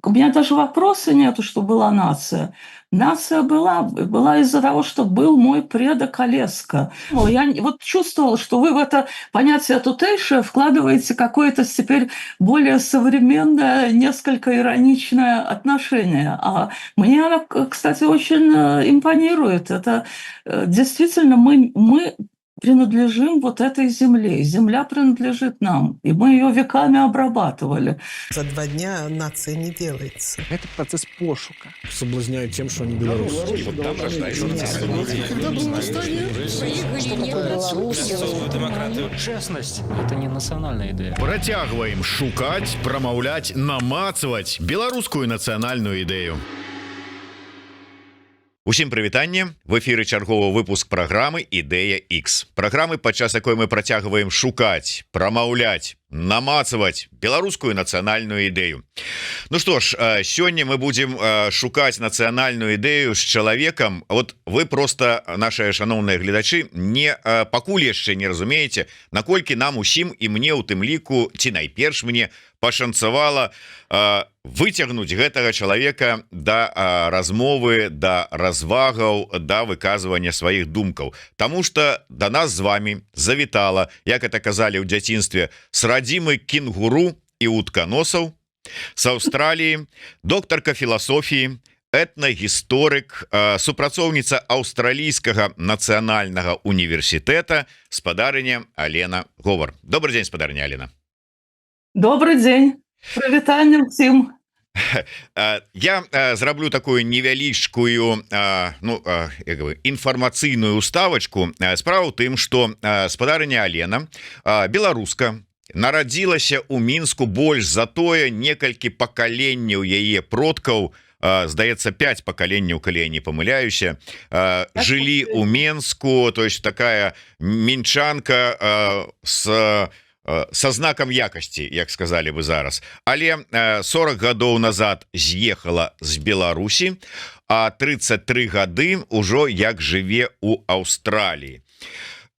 у меня даже вопроса нету, что была нация. Нация была из-за того, что был мой предок Олеска. Я вот чувствовала, что вы в это понятие тутейшее вкладываете какое-то теперь более современное, несколько ироничное отношение. А мне оно, кстати, очень импонирует. Это действительно мы принадлежим вот этой земле. Земля принадлежит нам, и мы ее веками обрабатывали. За 2 дня нация не делается. Это процесс пошука. Соблазняют тем, что они белорусы. Там рождается Честность – это не национальная идея. Працягваем шукаць, прамаўляць, намацваць беларускую нацыянальную ідэю. Усім прывітанне, в эфіры чарговы выпуск праграмы Ідэя X. Праграмы, падчас якой мы працягваем шукаць, прамаўляць, намацаваць беларускую нацыянальную ідэю. Ну што ж, сёння мы будзем шукаць нацыянальную ідэю з чалавекам. Вот вы просто, наши шаноўныя гледачы, не пакуль яшчэ не разумееце, наколькі нам усім і мне ў тым ліку, ці найперш мне пашанцавала выцягнуць гэтага чалавека да размовы, да развагаў, да выказвання сваіх думкаў. Таму што да нас з вами завітала, як это казалі ў дзяцінстве, срадзімы кенгуру і утканосаў з Аўстраліі, доктарка філасофіі, этнагісторык, супрацоўніца аўстралійскага нацыянальнага універсітэта, спадарыня Алена Говор. Добрый дзень, спадарыня Алена. Добрый дзень. Прывітанне ўсім. Я зраблю такую невялічкую інфармацыйную уставачку. Справа ў тым, што спадарыня Алена беларуска, нарадзілася ў Мінску, больш за тое некалькі пакаленняў яе продкаў, здаецца 5 пакаленняў, калі я не памыляюся, жылі ў Мінску, то есть такая мінчанка со знаком якасці, як сказали бы зараз. Але 40 гадоў назад з'ехала з Беларусі, а 33 гады ўжо як жыве ў Аўстраліі.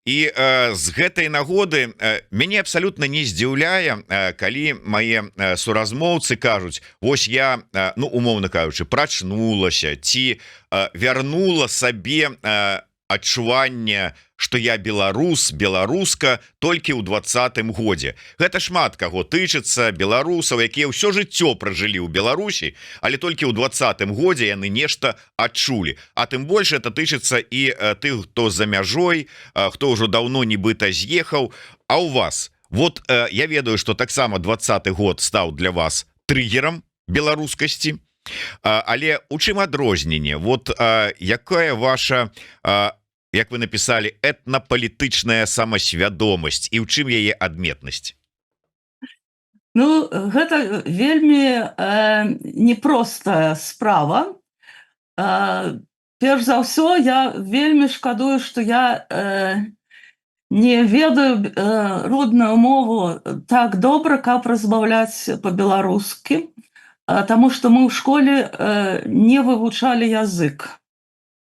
І з гэтай нагоды мяне абсалютна не здзіўляе, калі мае суразмоўцы кажуць: вось я, умоўна кажучы, прачнулася ці вярнула сабе адчуванне, што я беларус, беларуска толькі ў 20-м годзе. Гэта шмат каго тычыцца, беларусаў, якія ўсё жыццё пражылі ў Беларусі, але толькі ў 20-м годзе яны нешта адчулі. А тым больш это тычыцца і тых, хто за мяжой, хто ўжо даўно нібыта з'ехаў. А ў вас? Вот я ведаю, што таксама 20-й год стаў для вас трыгерам беларускасці. Але у чым адрозненне? Вот якая ваша, як вы написали, этнапалітычная самасвядомасць і ў чым яе адметнасць? Гэта вельмі непростая справа. Перш за ўсё, я вельмі шкадую, што я не ведаю родную мову так добра, каб размаўляць па-беларуску, таму што мы ў школе не вывучалі язык.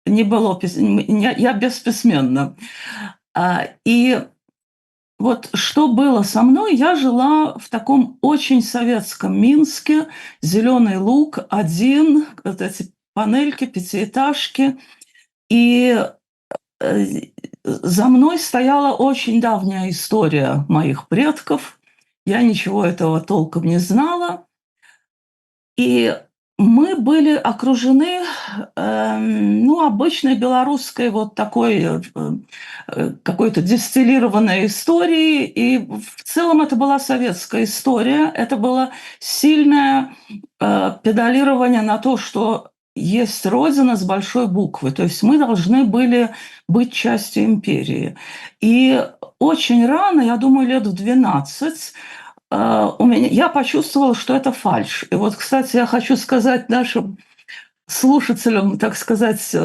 Не было, я бесписьменна. И вот что было со мной, я жила в таком очень советском Минске, Зеленый луг, один, вот эти панельки, пятиэтажки, и за мной стояла очень давняя история моих предков, я ничего этого толком не знала, и мы были окружены, обычной белорусской вот такой какой-то дистиллированной историей, и в целом это была советская история, это было сильное педалирование на то, что есть Родина с большой буквы, то есть мы должны были быть частью империи. И очень рано, я думаю, лет в 12, я почувствовала, что это фальшь. И вот, кстати, я хочу сказать нашим слушателям, так сказать,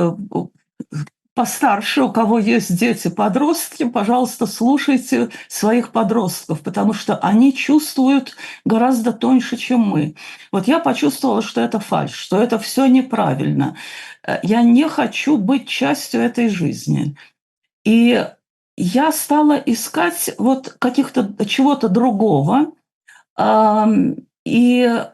постарше, у кого есть дети-подростки, пожалуйста, слушайте своих подростков, потому что они чувствуют гораздо тоньше, чем мы. Вот я почувствовала, что это фальшь, что это все неправильно. Я не хочу быть частью этой жизни. И я стала искать вот каких-то чего-то другого. И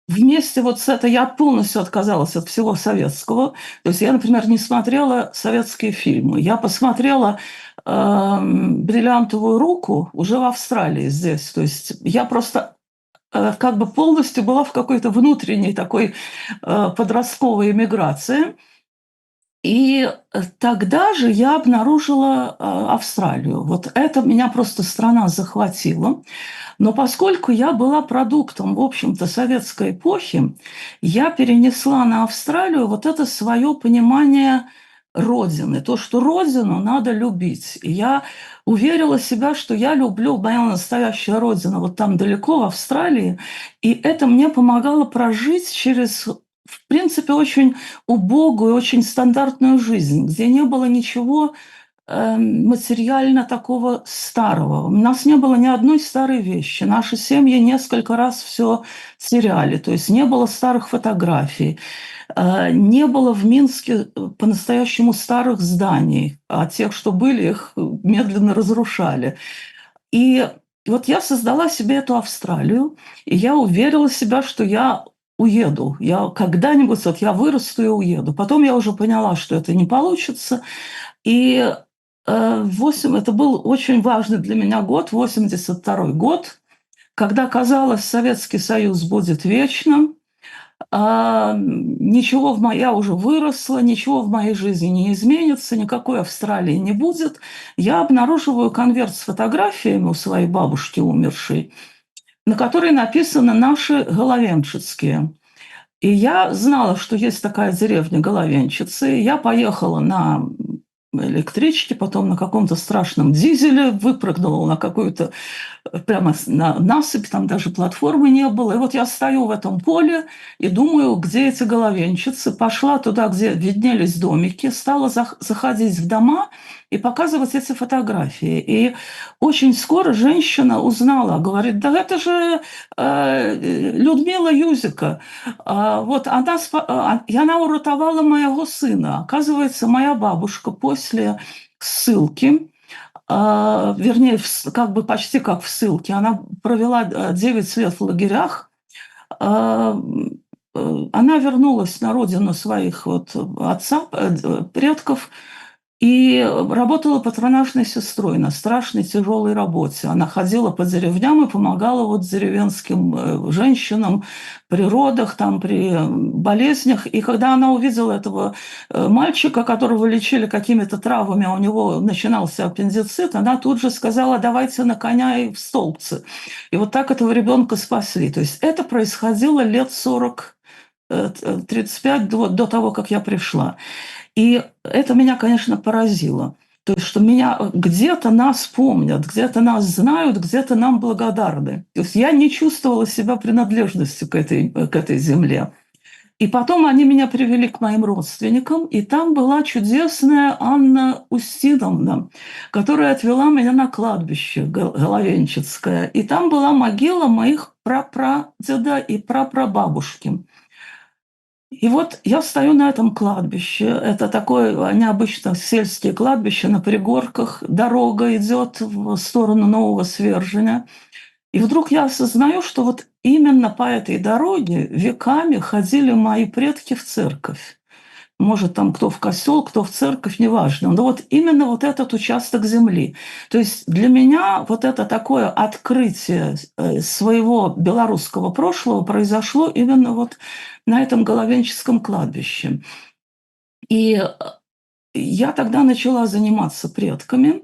вместе вот с этой я полностью отказалась от всего советского. То есть я, например, не смотрела советские фильмы. Я посмотрела «Бриллиантовую руку» уже в Австралии здесь. То есть я просто как бы полностью была в какой-то внутренней такой подростковой эмиграции. И тогда же я обнаружила Австралию. Вот это меня просто страна захватила. Но поскольку я была продуктом, в общем-то, советской эпохи, я перенесла на Австралию вот это свое понимание Родины, то, что Родину надо любить. И я уверила себя, что я люблю, моя настоящая Родина вот там далеко, в Австралии, и это мне помогало прожить через, в принципе, очень убогую, очень стандартную жизнь, где не было ничего материально такого старого. У нас не было ни одной старой вещи. Наши семьи несколько раз все теряли. То есть не было старых фотографий, не было в Минске по-настоящему старых зданий, а тех, что были, их медленно разрушали. И вот я создала себе эту Австралию, и я уверила себя, что я уеду. Я когда-нибудь, вот я вырасту и уеду. Потом я уже поняла, что это не получится. И это был очень важный для меня год, 82-й год, когда казалось, Советский Союз будет вечным, ничего я уже выросла, ничего в моей жизни не изменится, никакой Австралии не будет. Я обнаруживаю конверт с фотографиями у своей бабушки умершей, на которой написаны наши головенчицкие. И я знала, что есть такая деревня Головенчицы. Я поехала на электричке, потом на каком-то страшном дизеле, выпрыгнула на какую-то прямо на насыпь, там даже платформы не было. И вот я стою в этом поле и думаю, где эти головенчицы. Пошла туда, где виднелись домики, стала заходить в дома и показывать эти фотографии. И очень скоро женщина узнала, говорит, да это же Людмила Юзика. Вот она уротовала моего сына. Оказывается, моя бабушка после ссылки, вернее, как бы почти как в ссылке, она провела 9 лет в лагерях, она вернулась на родину своих вот предков, и работала патронажной сестрой на страшной тяжелой работе. Она ходила по деревням и помогала вот деревенским женщинам при родах, там, при болезнях. И когда она увидела этого мальчика, которого лечили какими-то травами, а у него начинался аппендицит, она тут же сказала, давайте на коня и в столбцы. И вот так этого ребенка спасли. То есть это происходило лет 40-35 до того, как я пришла. И это меня, конечно, поразило. То есть, что меня где-то нас помнят, где-то нас знают, где-то нам благодарны. То есть я не чувствовала себя принадлежностью к этой земле. И потом они меня привели к моим родственникам, и там была чудесная Анна Устиновна, которая отвела меня на кладбище Головенчицкое. И там была могила моих прапрадеда и прапрабабушки. И вот я стою на этом кладбище. Это такое необычно сельские кладбища на пригорках. Дорога идет в сторону Нового Сверженя. И вдруг я осознаю, что вот именно по этой дороге веками ходили мои предки в церковь. Может, там кто в косел, кто в церковь, неважно. Но вот именно вот этот участок земли. То есть для меня вот это такое открытие своего белорусского прошлого произошло именно вот на этом Головенческом кладбище. И я тогда начала заниматься предками,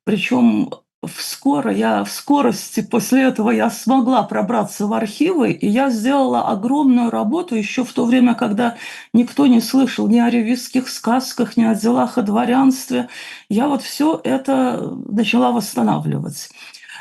причем в скорости после этого я смогла пробраться в архивы, и я сделала огромную работу еще в то время, когда никто не слышал ни о ревизских сказках, ни о делах о дворянстве. Я вот все это начала восстанавливать.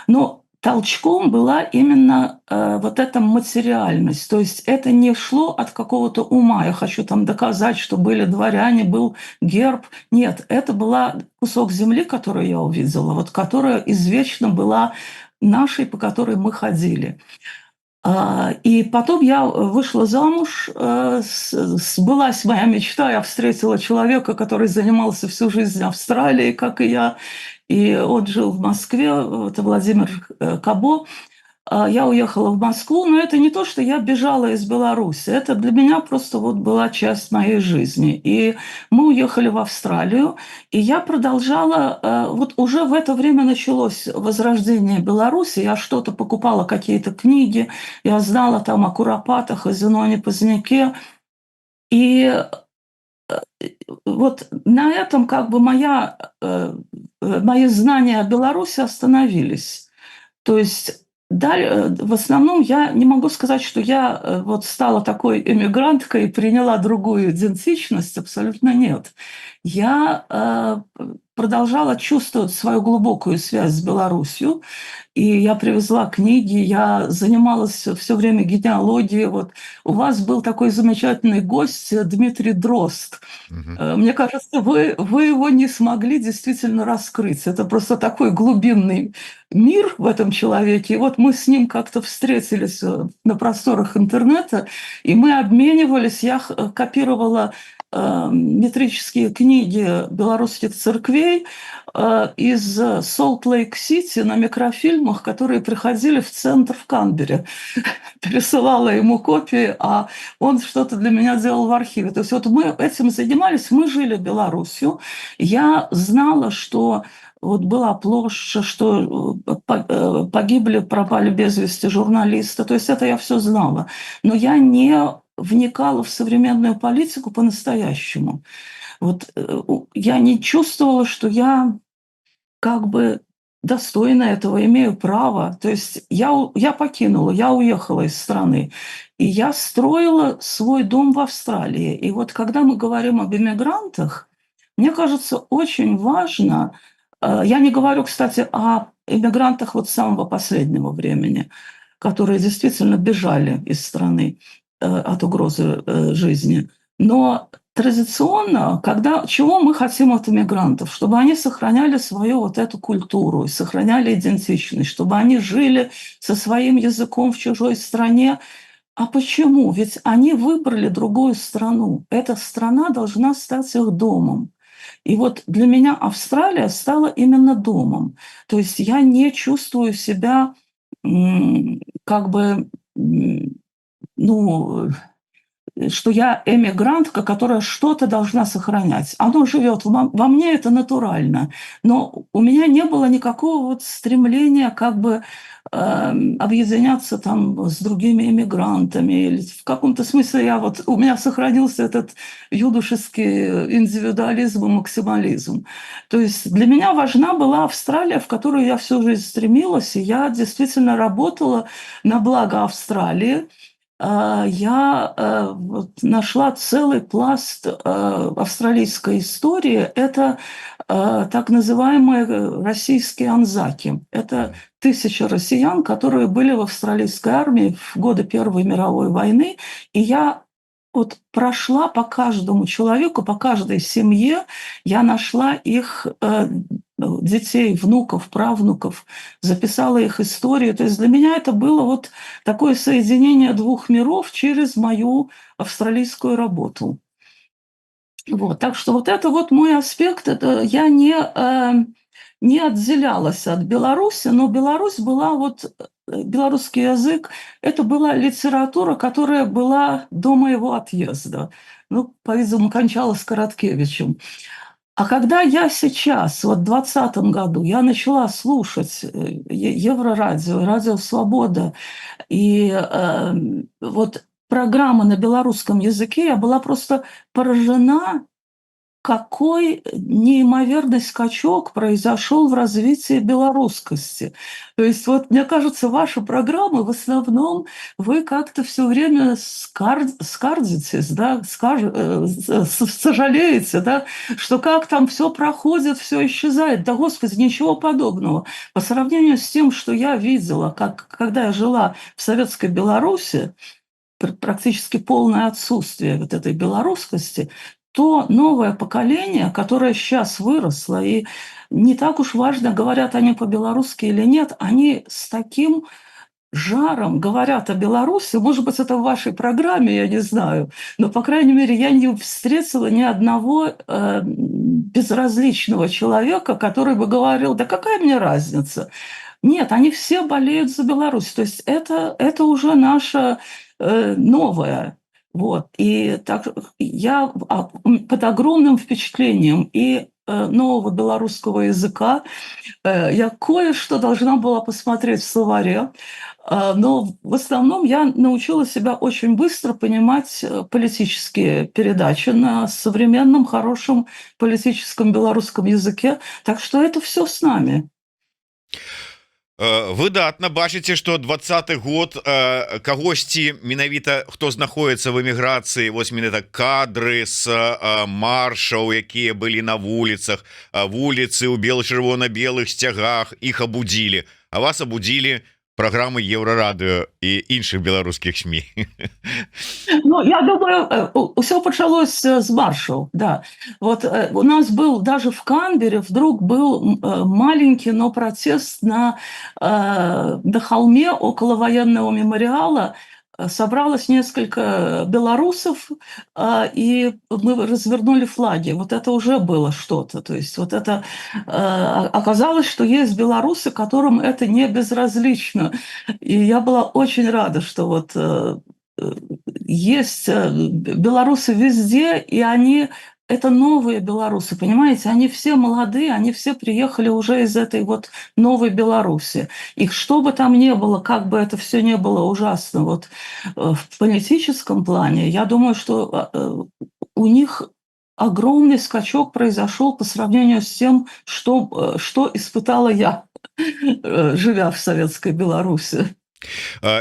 Но толчком была именно вот эта материальность. То есть это не шло от какого-то ума. Я хочу там доказать, что были дворяне, был герб. Нет, это была кусок земли, который я увидела, вот которая извечно была нашей, по которой мы ходили. И потом я вышла замуж, сбылась моя мечта, я встретила человека, который занимался всю жизнь Австралией, как и я, и он жил в Москве, это Владимир Кабо. я уехала в Москву, но это не то, что я бежала из Беларуси, это для меня просто вот была часть моей жизни. И мы уехали в Австралию, и я продолжала, вот уже в это время началось возрождение Беларуси, я что-то покупала, какие-то книги, я знала там о Куропатах, о Зеноне Поздняке, и вот на этом как бы мои знания о Беларуси остановились. То есть в основном я не могу сказать, что я вот стала такой эмигранткой и приняла другую идентичность, абсолютно нет. Я продолжала чувствовать свою глубокую связь с Беларусью, и я привезла книги, я занималась все время генеалогией. Вот у вас был такой замечательный гость Дмитрий Дрозд. Мгм. Мне кажется, вы его не смогли действительно раскрыть. Это просто такой глубинный мир в этом человеке. И вот мы с ним как-то встретились на просторах интернета, и мы обменивались. Я копировала метрические книги белорусских церквей из Солт-Лейк-Сити на микрофильмах, которые приходили в центр в Канберре. Пересылала ему копии, а он что-то для меня делал в архиве. То есть вот мы этим занимались, мы жили Беларусью. Я знала, что вот была площадь, что погибли, пропали без вести журналисты. То есть это я все знала. Но я не вникала в современную политику по-настоящему. Вот я не чувствовала, что я как бы достойна этого, имею право. То есть я покинула, я уехала из страны, и я строила свой дом в Австралии. И вот когда мы говорим об иммигрантах, мне кажется, очень важно, я не говорю, кстати, о иммигрантах вот самого последнего времени, которые действительно бежали из страны от угрозы жизни, но традиционно, чего мы хотим от иммигрантов? Чтобы они сохраняли свою вот эту культуру, сохраняли идентичность, чтобы они жили со своим языком в чужой стране. А почему? Ведь они выбрали другую страну. Эта страна должна стать их домом. И вот для меня Австралия стала именно домом. То есть я не чувствую себя как бы, ну, что я эмигрантка, которая что-то должна сохранять. Оно живет во мне, это натурально. Но у меня не было никакого вот стремления как бы объединяться там с другими эмигрантами. Или в каком-то смысле у меня сохранился этот юношеский индивидуализм и максимализм. То есть для меня важна была Австралия, в которую я всю жизнь стремилась, и я действительно работала на благо Австралии. Я вот нашла целый пласт австралийской истории. Это так называемые российские анзаки. Это 1000 россиян, которые были в австралийской армии в годы Первой мировой войны. И я вот прошла по каждому человеку, по каждой семье, я нашла их детей, внуков, правнуков, записала их историю. То есть для меня это было вот такое соединение двух миров через мою австралийскую работу. Вот. Так что вот это вот мой аспект. Это я не отделялась от Беларуси, но Беларусь была вот белорусский язык, это была литература, которая была до моего отъезда. Ну, по-видимому, кончалась Короткевичем. А когда я сейчас, вот в 2020 году, я начала слушать Еврорадио, Радио Свобода, и вот программы на белорусском языке, я была просто поражена, какой неимоверный скачок произошел в развитии белорусскости. То есть вот, мне кажется, ваши программы в основном вы как-то все время скардитесь, да, сожалеете, да, что как там все проходит, все исчезает. Да, Господи, ничего подобного. По сравнению с тем, что я видела, когда я жила в советской Беларуси, практически полное отсутствие вот этой белорусскости, то новое поколение, которое сейчас выросло, и не так уж важно, говорят они по-белорусски или нет, они с таким жаром говорят о Беларуси. Может быть, это в вашей программе, я не знаю, но, по крайней мере, я не встретила ни одного безразличного человека, который бы говорил, да какая мне разница, Нет, они все болеют за Беларусь. То есть это уже наше новое. Вот. И так я под огромным впечатлением и нового белорусского языка. Я кое-что должна была посмотреть в словаре, но в основном я научила себя очень быстро понимать политические передачи на современном, хорошем политическом белорусском языке. Так что это все с нами. Выдатна бачыце что 20-й год кагосьці менавіта хто знаходіцца в эміграцыі вось менавіта кадры з маршаў якія былі на вуліцах вуліцы ў бел-чырвона-белых сцягах іх абудзілі а вас абудзілі программы Еврорадио и іншых белорусских СМИ. Ну, я думаю, все началось с маршал, да. Вот у нас был даже в Канберре вдруг был маленький, но протест на холме около военного мемориала. Собралось несколько белорусов, и мы развернули флаги. Вот это уже было что-то. То есть вот это оказалось, что есть белорусы, которым это не безразлично. И я была очень рада, что вот есть белорусы везде, и они... Это новые белорусы, понимаете? Они все молодые, они все приехали уже из этой вот новой Беларуси. И что бы там ни было, как бы это все не было ужасно вот в политическом плане, я думаю, что у них огромный скачок произошел по сравнению с тем, что испытала я, живя в советской Беларуси.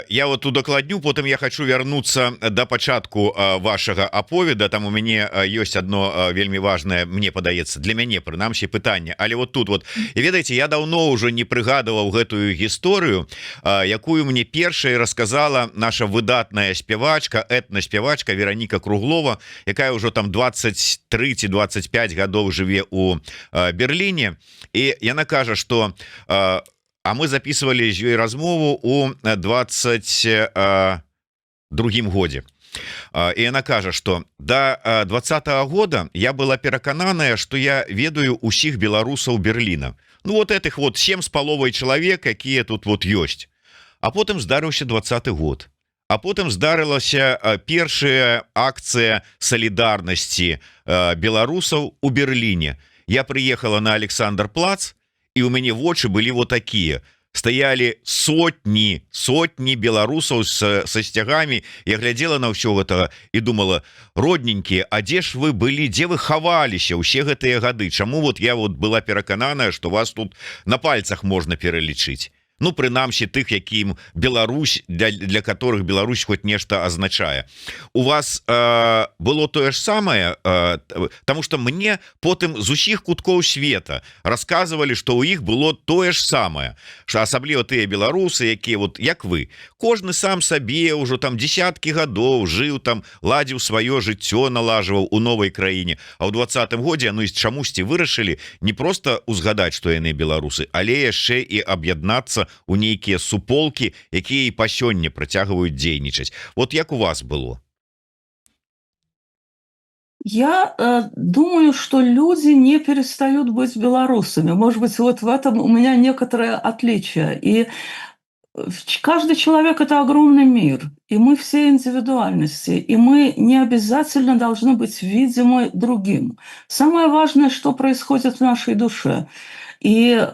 Я вот удакладню потым я хочу вярнуцца да пачатку вашага аповеда там у мяне ёсць одно вельмі важное мне падаецца для мяне прынамсі пытанне але вот тут вот і ведаеце я давно уже не прыгадываў гэтую гісторыю якую мне першай рассказала наша выдатная спявачка этнаспявачка Вераніка Круглова якая ўжо там 23-25 гадоў жыве у Берліне і яна кажа что а мы записывали з ёй размову у 22 годзе і яна кажа что до 20-го года я была перакананая что я ведаю усіх беларусаў Берліна ну вот этих вот 7 з паловай чалавек якія тут вот ёсць а потым здарыўся 20-й год а потым здарылася першая акцыя салідарнасці беларусаў у Берліне я приехала на Александр-плац и у мяне вочы былі вот такие стояли сотни беларусаў со сцягамі я глядела на ўсё гэтага і думала родненькие а дзе ж вы былі дзе вы хаваліся ўсе гэтыя гады чаму вот я вот была перакананая что вас тут на пальцах можна пералічыць ну прынамсі тых якім Беларусь для которых Беларусь хоть нешта азначае у вас было тое ж самае потому что мне потым з усіх куткоў света рассказывали что у іх было тое ж самае что асабліва тыя беларусы якія вот як вы кожны сам сабе ўжо там десяткі гадоў жыў там ладзіў сваё жыццё налажваў у новай краіне а ў 20-м годзе ну і чамусьці вырашылі не просто узгадаць што яны беларусы але яшчэ і аб'яднацца у нейкія суполкі якія і па сёння працягваюць дзейнічаць вот як у вас было Я думаю, что люди не перестают быть белорусами. Может быть, вот в этом у меня некоторое отличие. И каждый человек – это огромный мир, и мы все индивидуальности, и мы не обязательно должны быть видимы другим. Самое важное, что происходит в нашей душе. И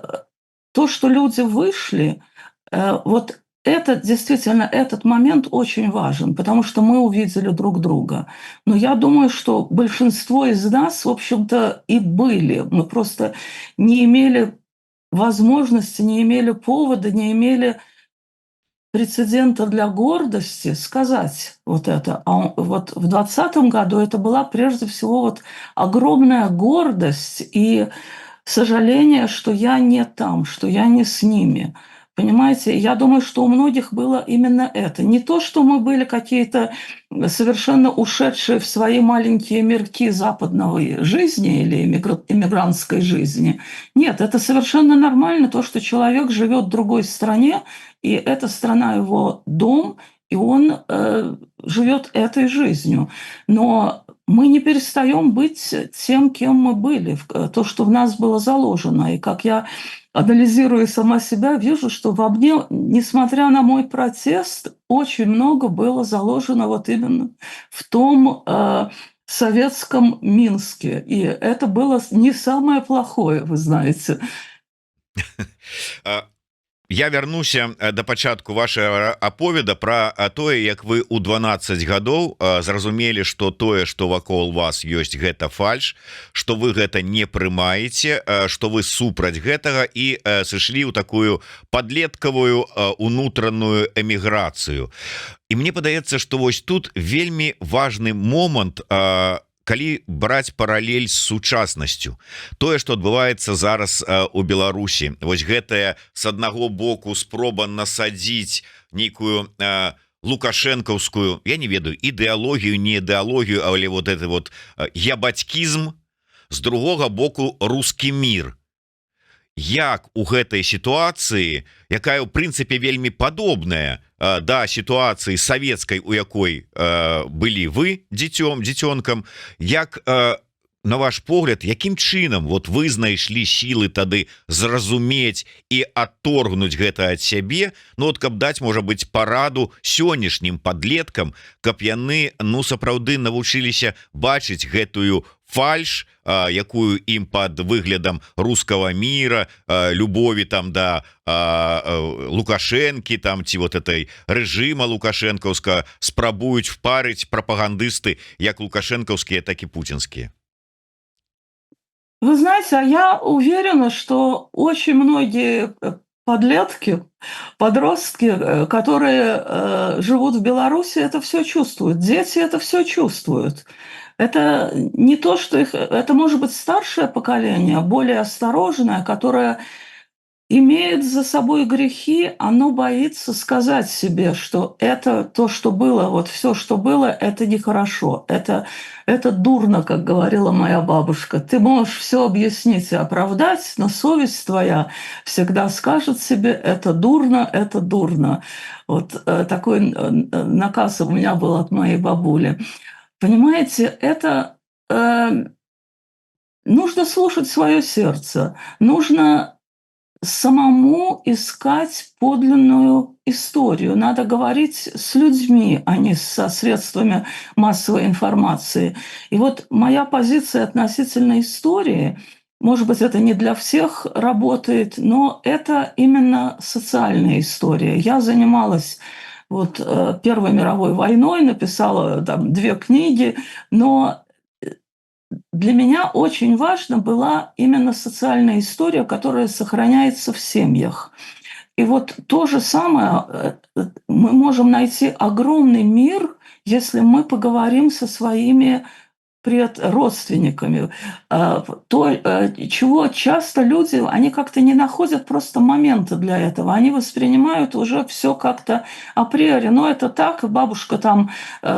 то, что люди вышли, вот это действительно, этот момент очень важен, потому что мы увидели друг друга. Но я думаю, что большинство из нас, в общем-то, и были. Мы просто не имели возможности, не имели повода, не имели прецедента для гордости сказать вот это. А вот в 2020 году это была прежде всего вот огромная гордость и сожаление, что я не там, что я не с ними. Понимаете, я думаю, что у многих было именно это. Не то, что мы были какие-то совершенно ушедшие в свои маленькие мирки западной жизни или иммигрантской жизни. Нет, это совершенно нормально, то, что человек живет в другой стране, и эта страна его дом, и он живет этой жизнью. Но мы не перестаем быть тем, кем мы были, то, что в нас было заложено. И как я анализируя сама себя, вижу, что во мне, несмотря на мой протест, очень много было заложено вот именно в том советском Минске. И это было не самое плохое, вы знаете. Я вярнуся да пачатку вашага аповеда пра тое, як вы ў 12 гадоў зразумелі, што тое, што вакол вас ёсць, гэта фальш, што вы гэта не прымаеце, што вы супраць гэтага і сышлі ў такую падлеткавую унутраную эміграцыю. І мне падаецца, што вось тут вельмі важны момант, калі браць паралель з сучаснасцю, тое, што адбываецца зараз у Беларусі, вось гэтая з аднаго боку спроба насадзіць нейкую лукашэнкаўскую, я не ведаю, ідэалогію, не ідэалогію, але вот это вот ябацькізм, з другога боку рускі мір. Як у гэтай сітуацыі, якая ў прынцыпе вельмі падобная да сітуацыі савецкай, у якой былі вы дзіцёнкам, як на ваш погляд, якім чынам вот вы знайшлі сілы тады зразумець і адторгнуць гэта ад сябе, ну вот каб даць, можа быць, параду сённяшнім падлеткам, каб яны сапраўды навучыліся бачыць гэтую фальш, якую ім пад выглядам рускага міра, любові там да Лукашэнкі там ці вот этой рэжыма лукашэнкаўска спрабуюць впарыць прапагандысты як лукашэнкаўскія, так і путінскія. Вы знаете, а я уверена, что очень многие подростки, которые живут в Беларуси, это все чувствуют. Дети это все чувствуют. Это не то, что это может быть старшее поколение, более осторожное, которое имеет за собой грехи, оно боится сказать себе, что это то, что было, вот все, что было, это нехорошо, это дурно, как говорила моя бабушка. Ты можешь все объяснить и оправдать, но совесть твоя всегда скажет себе, это дурно, это дурно. Вот такой наказ у меня был от моей бабули. Понимаете, это нужно слушать свое сердце, нужно самому искать подлинную историю. Надо говорить с людьми, а не со средствами массовой информации. И вот моя позиция относительно истории, может быть, это не для всех работает, но это именно социальная история. Я занималась вот Первой мировой войной, написала там 2 книги, но для меня очень важна была именно социальная история, которая сохраняется в семьях. И вот то же самое мы можем найти огромный мир, если мы поговорим со своими родственниками. То, чего часто люди, они как-то не находят просто момента для этого. Они воспринимают уже все как-то априори. Ну, это так, бабушка там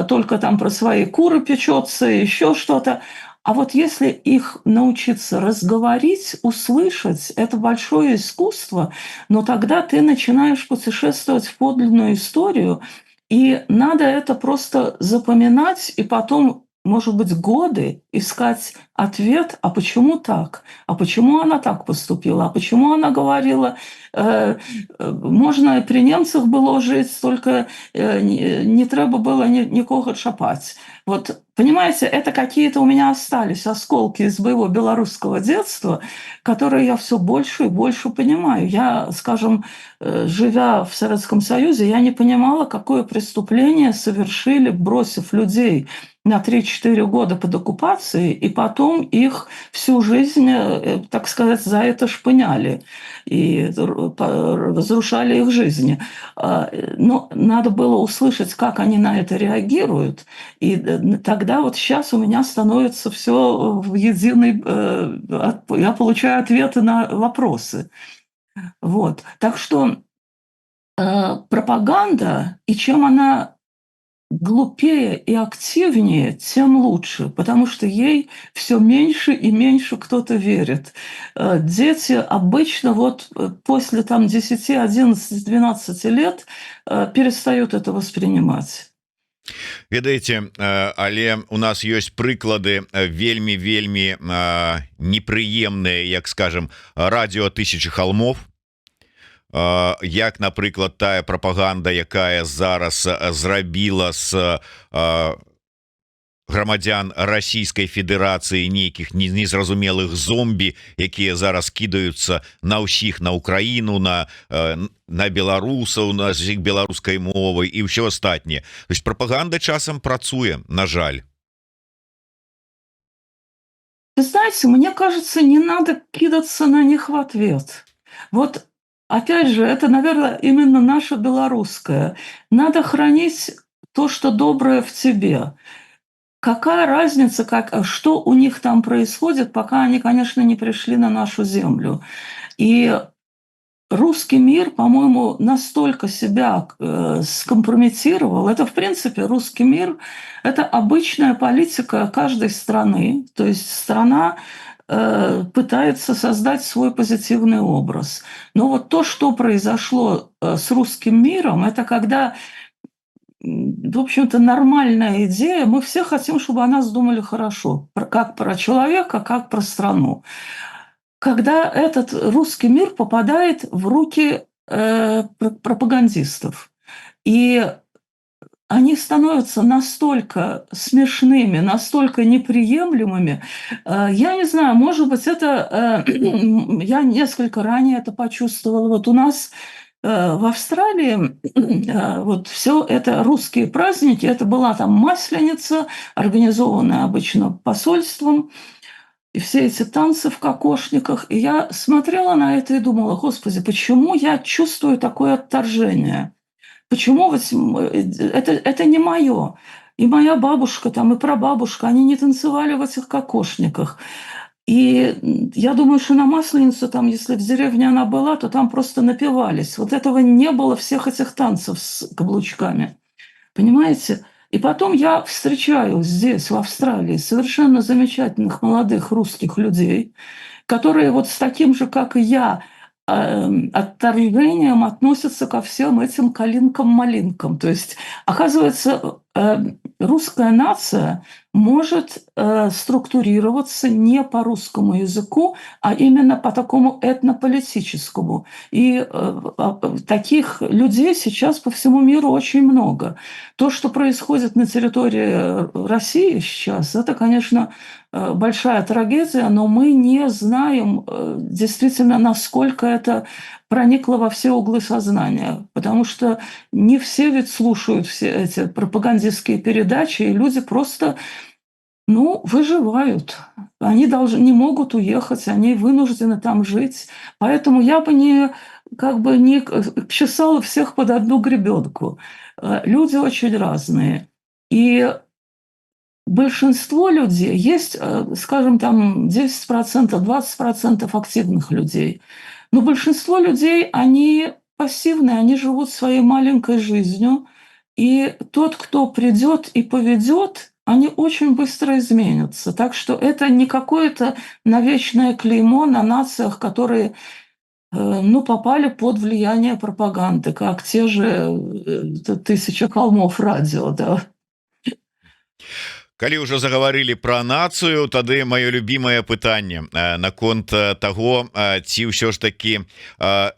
только там про свои куры печется, еще что-то. А вот если их научиться разговорить, услышать, это большое искусство, но тогда ты начинаешь путешествовать в подлинную историю, и надо это просто запоминать, и потом, может быть, годы искать ответ, а почему так? А почему она так поступила? А почему она говорила, можно и при немцах было жить, только не треба было никого чапать. Вот, понимаете, это какие-то у меня остались осколки из моего белорусского детства, которые я все больше и больше понимаю. Я, скажем, живя в Советском Союзе, я не понимала, какое преступление совершили, бросив людей на 3-4 года под оккупацией, и потом их всю жизнь, так сказать, за это шпыняли и разрушали их жизни. Но надо было услышать, как они на это реагируют, и тогда вот сейчас у меня становится все в единый... Я получаю ответы на вопросы. Вот. Так что пропаганда, и чем она глупее и активнее, тем лучше, потому что ей все меньше и меньше кто-то верит. Дети обычно вот после там, 10, 11, 12 лет перестают это воспринимать. Ведаеце, але у нас ёсць прыклады вельмі непрыемныя, як скажем, радио тысячи холмов, як, напрыклад, тая прапаганда, якая зараз зрабіла з грамадзян Расійскай Федэрацыі нейкіх незразумелых зомбі, якія зараз кідаюцца на ўсіх, на Украіну, на беларусаў, на язык беларускай мовы і ўсё астатняе. То есть прапаганда часам працуе, на жаль. Вы знаете, мне кажется, не надо кидаться на них в ответ. Вот опять же, это, наверное, именно наше белорусское. Надо хранить то, что доброе в тебе. Какая разница, что у них там происходит, пока они, конечно, не пришли на нашу землю. И русский мир, по-моему, настолько себя скомпрометировал. Это, в принципе, русский мир – это обычная политика каждой страны. То есть страна пытается создать свой позитивный образ. Но вот то, что произошло с русским миром, это когда, в общем-то, нормальная идея. Мы все хотим, чтобы о нас думали хорошо. Как про человека, как про страну. Когда этот русский мир попадает в руки пропагандистов. И они становятся настолько смешными, настолько неприемлемыми. Я не знаю, может быть, это... Я несколько ранее это почувствовала. Вот у нас в Австралии вот все это русские праздники, это была там Масленица, организованная обычно посольством, и все эти танцы в кокошниках. И я смотрела на это и думала: Господи, почему я чувствую такое отторжение? Почему это не мое? И моя бабушка там, и прабабушка, они не танцевали в этих кокошниках. И я думаю, что на Масленицу, там, если в деревне она была, то там просто напевались. Вот этого не было, всех этих танцев с каблучками. Понимаете? И потом я встречаю здесь, в Австралии, совершенно замечательных молодых русских людей, которые вот с таким же, как и я, отторжением относятся ко всем этим калинкам-малинкам. То есть, оказывается, русская нация может структурироваться не по русскому языку, а именно по такому этнополитическому. И таких людей сейчас по всему миру очень много. То, что происходит на территории России сейчас, это, конечно, большая трагедия, но мы не знаем действительно, насколько это проникло во все углы сознания. Потому что не все ведь слушают все эти пропагандистские передачи, и люди просто выживают. Они не могут уехать, они вынуждены там жить. Поэтому я бы не чесала всех под одну гребенку. Люди очень разные. И большинство людей, есть, скажем, там 10%, 20% активных людей. Но большинство людей, они пассивные, они живут своей маленькой жизнью. И тот, кто придет и поведет, они очень быстро изменятся. Так что это не какое-то навечное клеймо на нациях, которые попали под влияние пропаганды, как те же «Тысяча холмов» радио, да. Калі ўжо загаварылі пра нацыю, тады маё любімае пытанне наконт таго, ці ўсё ж такі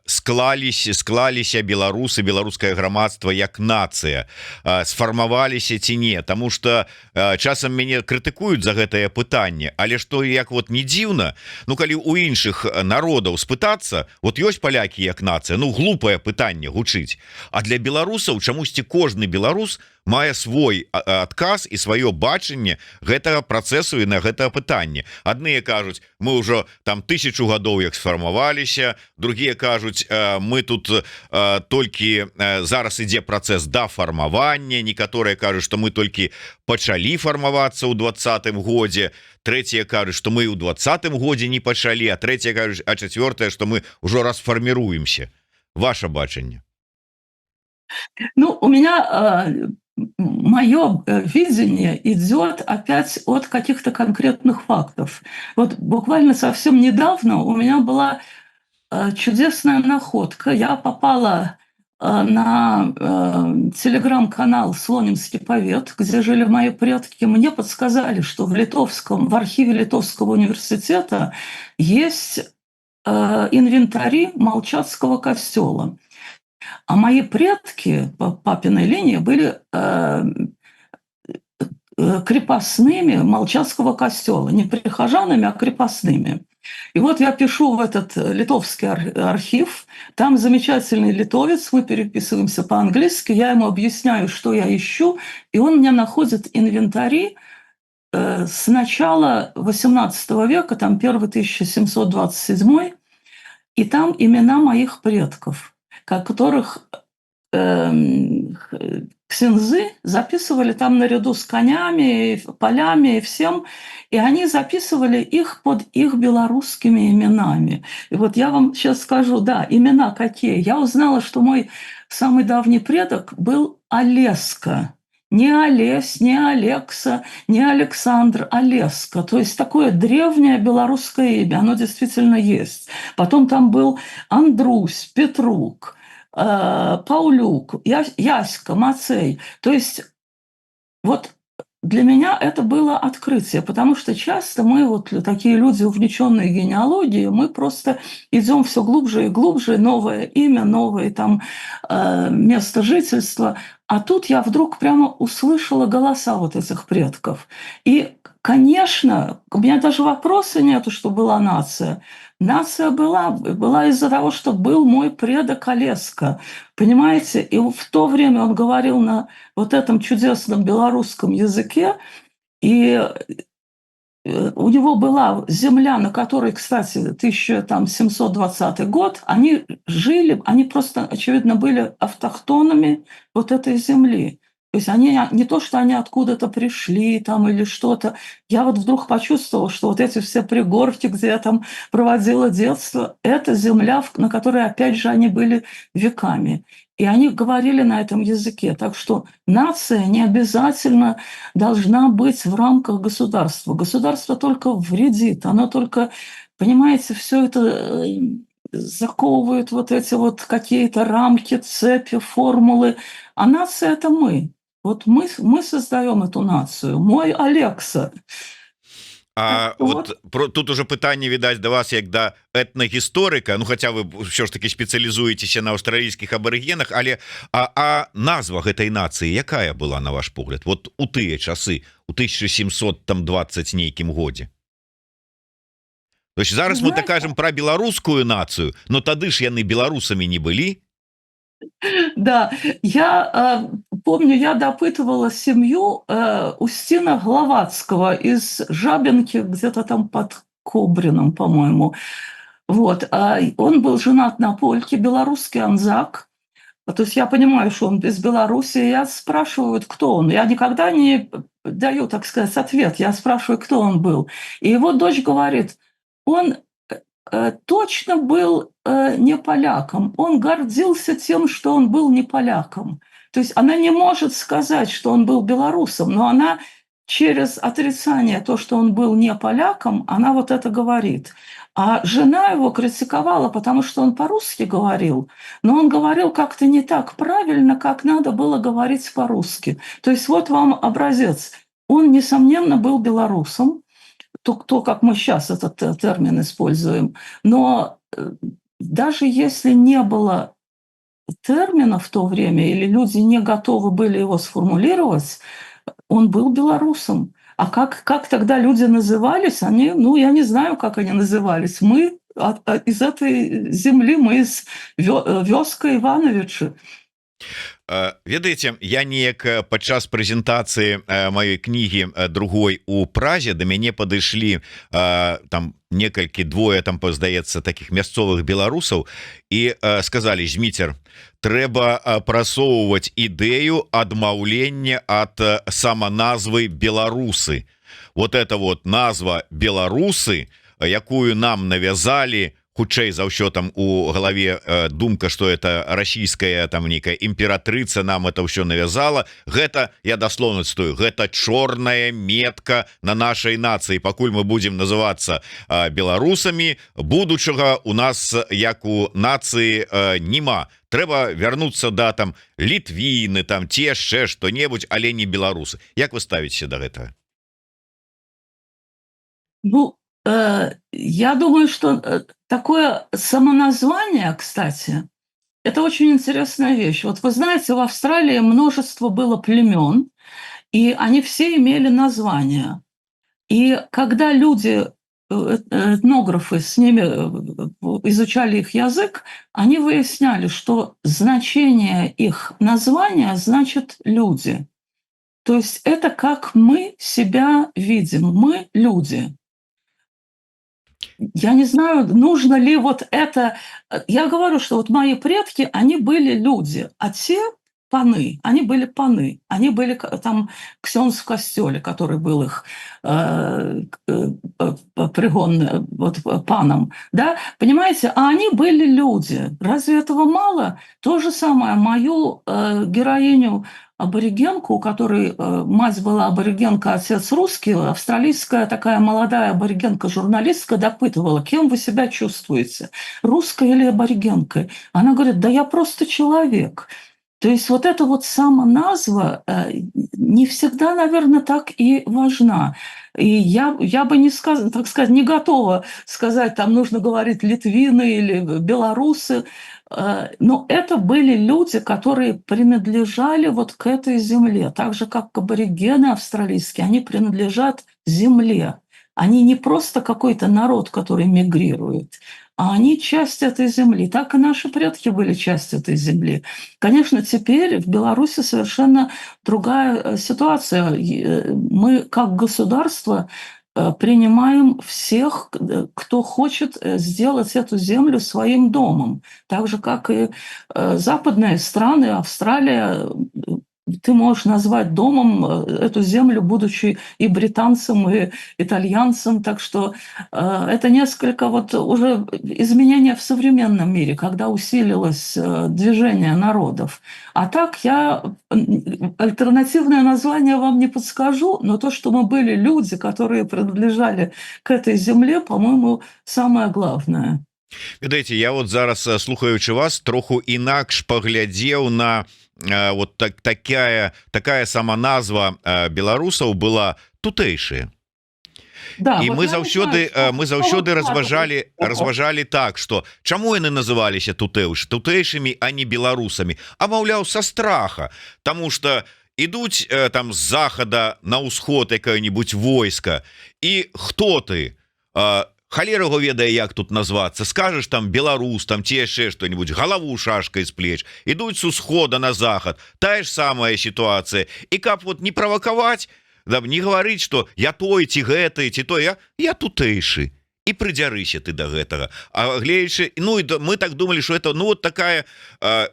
склаліся беларусы, беларускае грамадства як нацыя, сфармаваліся ці не, таму што часам мяне крытыкуюць за гэтае пытанне, але што як вот не дзіўна, калі у іншых народаў спытацца, вот ёсць палякі як нацыя, глупае пытанне гучыць, а для беларусаў чамусьці кожны беларус мае свой адказ і сваё бачанне гэтага працэсу і на гэта пытанне. Адныя кажуць, мы ўжо там 1000 гадоў як сфармаваліся, другія кажуць, мы тут толькі зараз ідзе працэс дафармавання, некаторыя кажуць, што мы толькі пачалі фармавацца ў 20-м годзе, трэція кажуць, што мы ў 20-м годзе не пачалі, а трэція кажуць, а чацвёртае, што мы ўжо расфарміруемся. Ваша бачанне. У меня мое видение идет опять от каких-то конкретных фактов. Вот буквально совсем недавно у меня была чудесная находка. Я попала на телеграм-канал «Слонимский повет», где жили мои предки. Мне подсказали, что в архиве Литовского университета есть инвентари Молчатского костела. А мои предки по папиной линии были крепостными Молчатского костела. Не прихожанами, а крепостными. И вот я пишу в этот литовский архив, там замечательный литовец, мы переписываемся по-английски, я ему объясняю, что я ищу, и он мне находит инвентари с начала XVIII века, там первый 1727, и там имена моих предков, которых ксензы записывали там наряду с конями, полями и всем, и они записывали их под их белорусскими именами. И вот я вам сейчас скажу, да, имена какие. Я узнала, что мой самый давний предок был Олеска. Не Олесь, не Алекса, не Александр, Олеска. То есть такое древнее белорусское имя, оно действительно есть. Потом там был Андрусь, Петрук, Паулюк, Яська, Мацей. То есть вот для меня это было открытие, потому что часто мы, вот такие люди, увлеченные генеалогией, мы просто идем все глубже и глубже, новое имя, новое там место жительства. А тут я вдруг прямо услышала голоса вот этих предков. И, конечно, у меня даже вопроса нету, что была нация. Нация была из-за того, что был мой предок Олеска. Понимаете? И в то время он говорил на вот этом чудесном белорусском языке, и у него была земля, на которой, кстати, 1720 год, они жили, они просто, очевидно, были автохтонами вот этой земли. То есть они не то, что они откуда-то пришли там или что-то. Я вот вдруг почувствовала, что вот эти все пригорки, где я там проводила детство, это земля, на которой, опять же, они были веками. И они говорили на этом языке. Так что нация не обязательно должна быть в рамках государства. Государство только вредит. Оно только, понимаете, все это заковывает вот эти вот какие-то рамки, цепи, формулы. А нация – это мы. Вот мы создаем эту нацию. Мой Алекса. А вот тут уже пытанне відаць да вас як да этнагісторыка, ну хаця вы ўсё ж таки спецыялізуецеся на аўстралійскіх абарыгенах, але назва гэтай нацыі якая была, на ваш погляд, вот у тыя часы, у 1720 нейкім годзе? То есть зараз мы так кажам пра беларускую нацыю, но тады ж яны беларусамі не былі. Да, я помню, я допытывала семью Устина Гловацкого из Жабинки, где-то там под Кобрином, по-моему. Вот. Он был женат на польке, белорусский анзак. То есть я понимаю, что он из Беларуси. Я спрашиваю, кто он. Я никогда не даю, так сказать, ответ. Я спрашиваю, кто он был. И его дочь говорит, он точно был не поляком. Он гордился тем, что он был не поляком. То есть она не может сказать, что он был белорусом, но она через отрицание то, что он был не поляком, она вот это говорит. А жена его критиковала, потому что он по-русски говорил, но он говорил как-то не так правильно, как надо было говорить по-русски. То есть вот вам образец. Он, несомненно, был белорусом, то, как мы сейчас этот термин используем. Но даже если не было термина в то время, или люди не готовы были его сформулировать, он был белорусом. А как тогда люди назывались? Они, ну, я не знаю, как они назывались. Мы из этой земли, мы из вёска Ивановича. Ведаеце, я неяк падчас прэзентацыі маёй кнігі другой у Празе да мяне падышлі там двое там здаецца таких мясцовых беларусаў і сказалі: Зміцер, трэба прасоўваць ідэю адмаўлення ад саманазвы беларусы. Вот это вот назва беларусы, якую нам навязалі, хутчэй за ўсё там у галаве думка, что это расійская там некая імператрыца нам это ўсё навязала. Гэта, я даслоўна цытую, гэта чорная метка на нашай нацыі. Пакуль мы будзем называцца беларусамі, будучага у нас як у нацыі нема. трэба вярнуцца да там літвіны там ці яшчэ што-небудзь, але не беларусы. Як вы ставіце да гэтага? Ну, я думаю, что такое самоназвание, кстати, это очень интересная вещь. Вот вы знаете, в Австралии множество было племен, и они все имели названия. И когда люди, этнографы, с ними изучали их язык, они выясняли, что значение их названия значит «люди». То есть это как мы себя видим, мы люди. Я не знаю, нужно ли вот это. Я говорю, что вот мои предки, они были люди, а те паны, они были паны, они были там ксенз в костеле, который был их пригон вот, паном, да, понимаете, а они были люди. Разве этого мало? То же самое мою героиню аборигенку, у которой мать была аборигенка, отец русский, австралийская такая молодая аборигенка-журналистка допытывала, кем вы себя чувствуете, русской или аборигенкой? Она говорит, да я просто человек. То есть вот эта вот самоназва не всегда, наверное, так и важна. И я бы не так сказать, не готова сказать, там нужно говорить литвины или белорусы, но это были люди, которые принадлежали вот к этой земле, так же, как аборигены австралийские, они принадлежат земле. Они не просто какой-то народ, который мигрирует, а они часть этой земли. Так и наши предки были часть этой земли. Конечно, теперь в Беларуси совершенно другая ситуация. Мы как государство принимаем всех, кто хочет сделать эту землю своим домом. Так же, как и западные страны, Австралия, ты можешь назвать домом эту землю, будучи и британцем, и итальянцем. Так что это несколько вот уже изменения в современном мире, когда усилилось движение народов. А так я альтернативное название вам не подскажу, но то, что мы были люди, которые принадлежали к этой земле, по-моему, самое главное. Ведаеце, я вот зараз, слухаючы вас, троху інакш паглядзеў на вот такая саманазва беларусаў была тутэйшая. Да, і вот мы я не знаю, заўсёды что разважалі так, што чаму яны называліся тутэйшымі, а не беларусамі, а маўляў, са страха, таму што ідуць там з захада на ўсход якое-нибудь войска, і хто ты? Халера его ведае, як тут назвацца, скажаш там беларус, там ці яшчэ што-нибудь, галаву шашкай сплеч, ідуць с усхода на захад, тая ж самая сітуацыя. І каб вот не правакаваць, не гаварыць, што я той ці гэты, ці той, я тутэйшы. І прыдзярыся ты да гэтага. А гледзячы, ну і мы так думалі, што это ну вот такая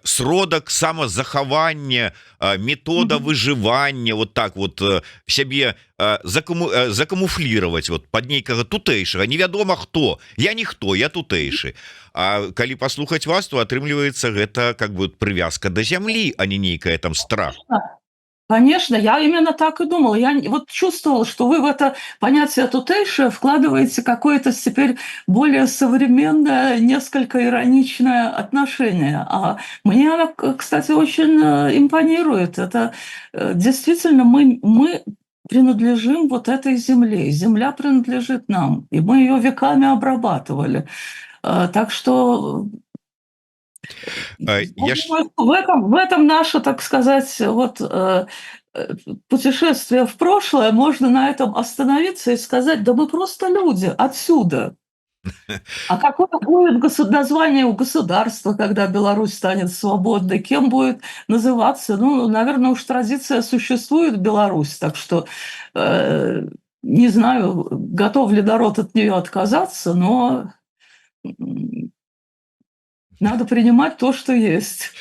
сродак самазахавання, метода выжывання, вот так вот сябе закамуфлировать вот под нейкага тутэйшага, невядома хто, я ніхто, я тутэйшы. А калі паслухаць вас, то атрымліваецца гэта как бы прывязка да зямлі, а не нейкая там страх. Конечно, я именно так и думала. Я вот чувствовала, что вы в это понятие тутейшее вкладываете какое-то теперь более современное, несколько ироничное отношение. А мне она, кстати, очень импонирует. Это действительно мы принадлежим вот этой земле. Земля принадлежит нам, и мы ее веками обрабатывали. Так что... В этом наше, так сказать, вот путешествие в прошлое, можно на этом остановиться и сказать, да мы просто люди отсюда. А какое будет название у государства, когда Беларусь станет свободной? Кем будет называться? Ну, наверное, уж традиция существует в Беларусь, так что не знаю, готов ли народ от нее отказаться, но... Надо принимать то, что есть.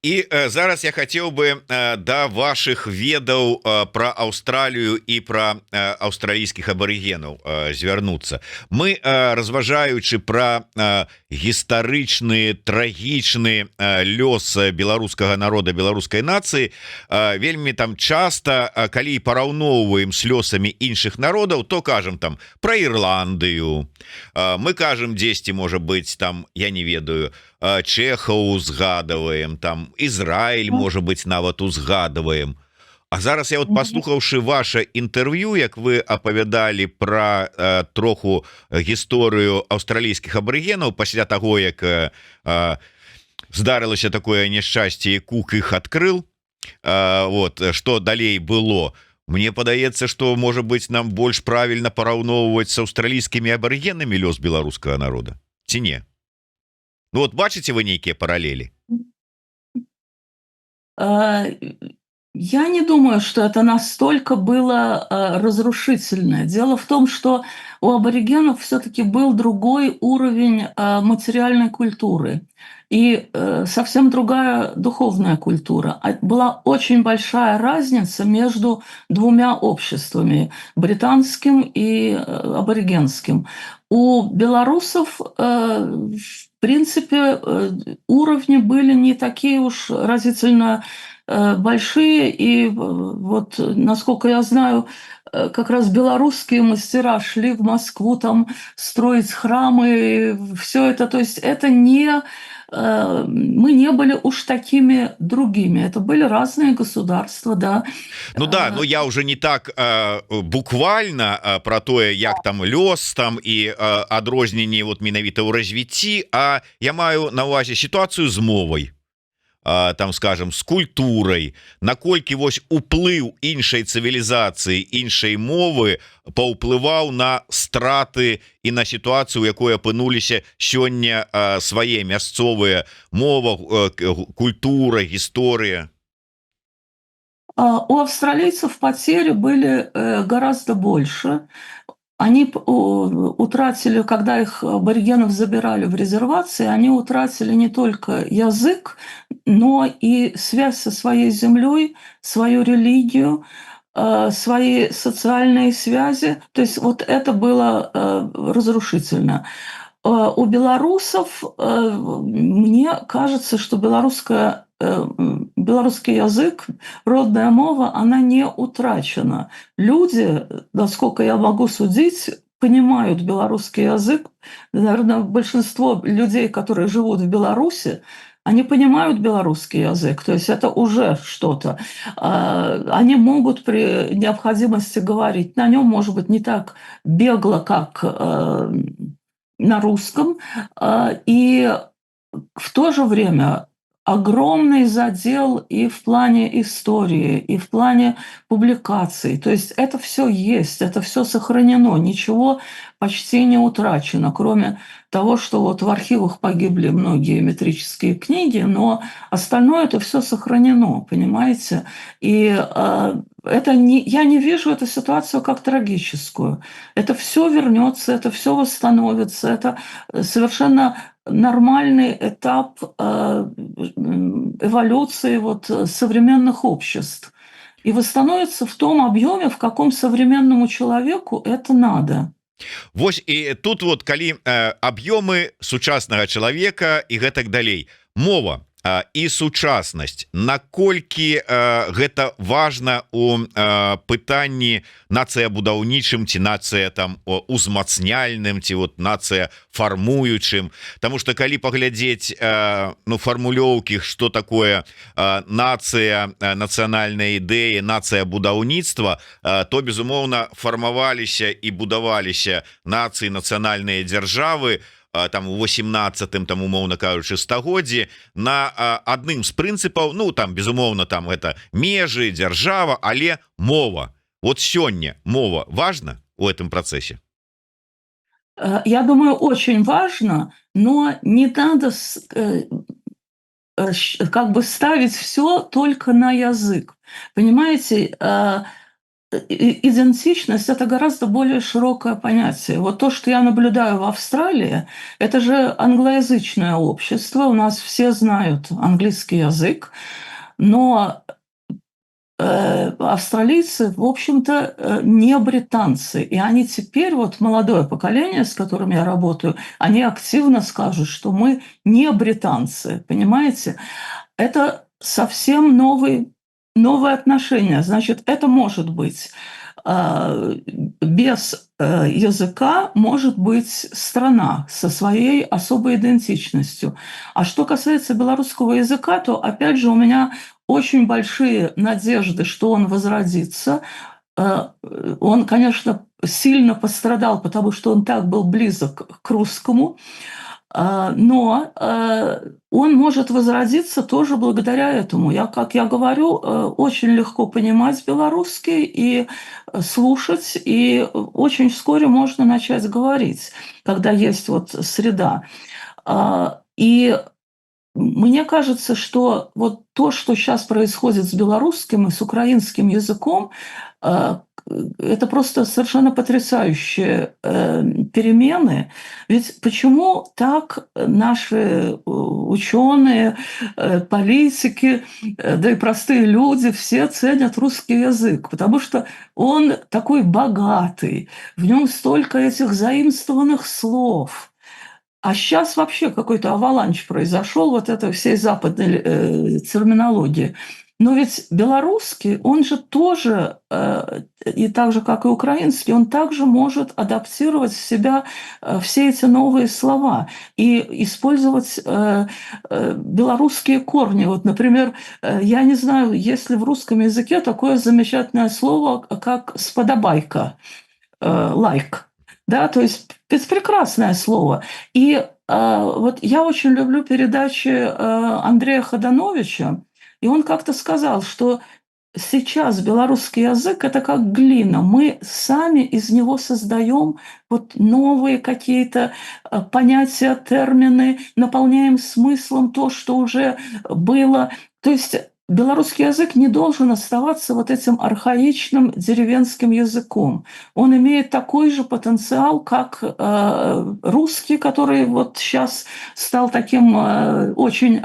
І зараз я хацеў бы да вашых ведаў пра Аўстралію і пра аўстралійскіх абарыгенаў звярнуцца. Мы, разважаючы пра гістарычны, трагічны лёс беларускага народа, беларускай нацыі, вельмі там часта, калі параўноўваем з лёсамі іншых народаў, то кажам там пра Ірландыю. Мы кажам дзесьці, можа быць, там, я не ведаю, Чэхаў узгадываем, там Ізраіль, можа быць, нават узгадываем. А зараз я вот, паслухаўшы ваше інтэрв'ю, як вы апавядалі пра троху гісторыю аўстралійскіх абарыгенаў пасля таго, як здарылася такое няшчасце, і Кук іх адкрыл, вот, што далей было. Мне падаецца, што, можа быць, нам больш правільна параўноўваць з аўстралійскімі абарыгенамі лёс беларускага народа, ці не? Ну вот бачыце вы нейкія параллели? Я не думаю, что это настолько было разрушительное. Дело в том, что у аборигенов все-таки был другой уровень материальной культуры и совсем другая духовная культура. Была очень большая разница между двумя обществами, британским и аборигенским. У белорусов, в принципе, уровни были не такие уж разительно большие, и вот, насколько я знаю, как раз белорусские мастера шли в Москву там строить храмы, все это, то есть это не... Мы не были уж такими другими. Это были разные государства, да. Ну да, но я уже не так буквально про тое, як там лёс там і адрозненні вот менавіта ў развіцці, а я маю на увазе сітуацыю з мовай. Там, скажем, з культурай, наколькі вось уплыў іншай цывілізацыі, іншай мовы паўплываў на страты і на сітуацыю, у якой апынуліся сёння свае мясцовыя мова, культура, гісторыя. У австралийцев потери были гораздо больше. Они утратили, когда их аборигенов забирали в резервации, они утратили не только язык, но и связь со своей землей, свою религию, свои социальные связи. То есть вот это было разрушительно. У белорусов, мне кажется, что белорусский язык, родная мова, она не утрачена. Люди, насколько я могу судить, понимают белорусский язык. Наверное, большинство людей, которые живут в Беларуси, они понимают белорусский язык, то есть это уже что-то. Они могут при необходимости говорить на нем, может быть, не так бегло, как на русском, и в то же время огромный задел и в плане истории, и в плане публикаций. То есть это все есть, это все сохранено, ничего почти не утрачено, кроме того, что вот в архивах погибли многие метрические книги, но остальное это все сохранено, понимаете? И это я не вижу эту ситуацию как трагическую. Это все вернется, это все восстановится, это совершенно нормальный этап эволюции вот современных обществ. И восстановится в том объеме, в каком современному человеку это надо. Вось і тут вот калі аб'ёмы сучаснага чалавека і гэтак далей, мова і сучаснасць, наколькі гэта важна у пытанні нацыябудаўнічым ці нацыя там узмацняльным ці вот нацыя фармуючым, потому что калі паглядзець ну фармулёўкі, што такое нацыя, нацыянальная ідэя, нацыя будаўніцтва, то безумоўна фармаваліся і будаваліся нацыі, нацыянальныя дзяржавы там у 18-м, там умоўна кажучы, стагоддзі на адным з прынцыпаў, ну там безумоўна там это межы, дзяржава, але мова. Вот сёння мова важна у этом процессе? Я думаю, очень важно, но не надо как бы ставить все только на язык. Понимаете, идентичность – это гораздо более широкое понятие. Вот то, что я наблюдаю в Австралии, это же англоязычное общество, у нас все знают английский язык, но австралийцы, в общем-то, не британцы. И они теперь, вот молодое поколение, с которым я работаю, они активно скажут, что мы не британцы, понимаете? Это совсем новое отношение. Значит, это может быть без языка, может быть страна со своей особой идентичностью. А что касается белорусского языка, то, опять же, у меня очень большие надежды, что он возродится. Он, конечно, сильно пострадал, потому что он так был близок к русскому, но он может возродиться тоже благодаря этому. Как я говорю, очень легко понимать белорусский и слушать, и очень вскоре можно начать говорить, когда есть вот среда. И мне кажется, что вот то, что сейчас происходит с белорусским и с украинским языком, это просто совершенно потрясающие перемены. Ведь почему так наши ученые, политики, да и простые люди все ценят русский язык? Потому что он такой богатый, в нем столько этих заимствованных слов. А сейчас вообще какой-то аваланч произошел вот этой всей западной терминологии. Но ведь белорусский, он же тоже, и так же, как и украинский, он также может адаптировать в себя все эти новые слова и использовать белорусские корни. Вот, например, я не знаю, есть ли в русском языке такое замечательное слово, как «сподобайка», «лайк». Да, то есть это прекрасное слово. И вот я очень люблю передачи Андрея Ходановича, и он как-то сказал, что сейчас белорусский язык – это как глина. Мы сами из него создаем вот новые какие-то понятия, термины, наполняем смыслом то, что уже было. То есть белорусский язык не должен оставаться вот этим архаичным деревенским языком. Он имеет такой же потенциал, как русский, который вот сейчас стал таким очень